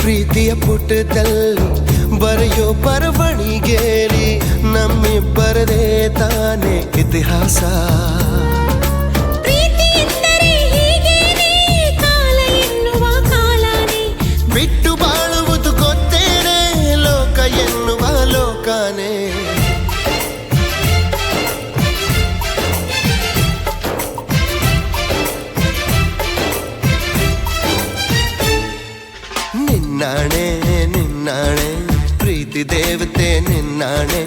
ಪ್ರೀತಿಯ ಪುಟದಲ್ಲಿ ಬರೆಯೋ ಬರವಣಿಗೆಯಲ್ಲಿ ನಮ್ಮಿಬ್ಬರದೇ ತಾನೇ ಇತಿಹಾಸ. ಬಿಟ್ಟು ಬಾಳುವುದು ಗೊತ್ತೇನೆ ಲೋಕ ಎನ್ನುವ ಲೋಕನೇ. ನಿನ್ನಾಣೆ ನಿನ್ನಾಣೆ ಪ್ರೀತಿ ದೇವತೆ ನಿನ್ನಾಣೆ,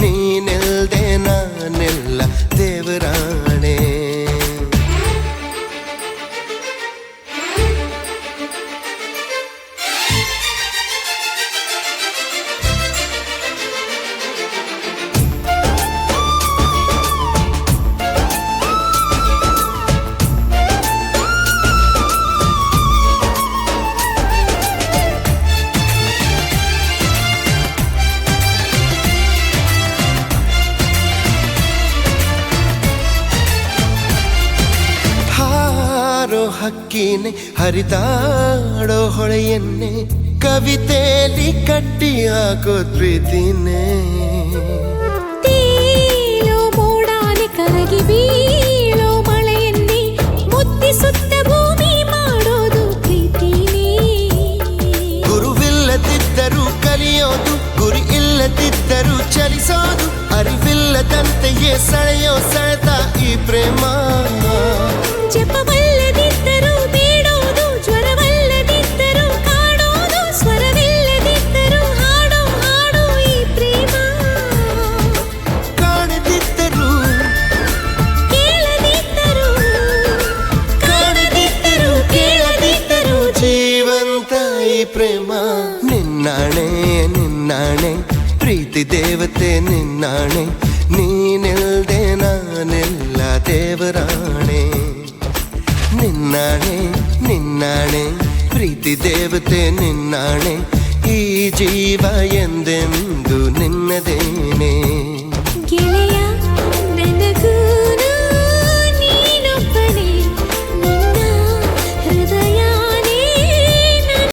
ನೀನಿಲ್ದೆ ನಾನೆಲ್ಲ ದೇವರಾಣೆ. ಹಕ್ಕಿನೆ ಹರಿದಾಡೋ ಹೊಳೆಯನ್ನೇ ಕವಿತೆಯಲ್ಲಿ ಕಟ್ಟಿ ಹಾಕೋ ಪ್ರೀತಿನೇ. ತೇಲೋ ಮೋಡಾನೆ ಕರಗಿ ಬೀಳೋ ಮಳೆಯನ್ನೇ ಮುತ್ತಿಸುತ್ತ ಭೂಮಿ ಮಾಡೋದು ಪ್ರೀತಿನೇ. ಗುರುವಿಲ್ಲದಿದ್ದರೂ ಕಲಿಯೋದು, ಗುರಿ ಇಲ್ಲದಿದ್ದರೂ ಚಲಿಸೋದು, ಅರಿವಿಲ್ಲದಂತೆಯೇ ಸೆಳೆಯೋ ಸೆಳೆತ ಈ ಪ್ರೇಮ. ಜಪವಲ್ಲದಿದ್ದರೂ ಬೇಡೋದು, ಜ್ವರವಲ್ಲದಿದ್ದರೂ ಕಾಡೋದು, ಸ್ವರವಿಲ್ಲದಿದ್ದರೂ ಹಾಡೋ ಹಾಡು ಈ ಪ್ರೇಮ. ಕಾಣದಿದ್ದರೂ ಕೇಳದಿದ್ದರೂ, ಕಾಣದಿದ್ದರೂ ಕೇಳದಿದ್ದರೂ ಜೀವಂತ ಈ ಪ್ರೇಮ. ನಿನ್ನಾಣೆ ನಿನ್ನಾಣೆ ಪ್ರೀತಿ ದೇವತೆ ನಿನ್ನಾಣೆ, ನೀನಿಲ್ದೆ ನಾನೆಲ್ಲ ದೇವರಾಣೆ. ನಿನ್ನಾಣೆ ನಿನ್ನಾಣೆ ಪ್ರೀತಿ ದೇವತೆ ನಿನ್ನಾಣೆ, ಈ ಜೀವ ಎಂದೆಂದು ನಿನ್ನದೇನೆ.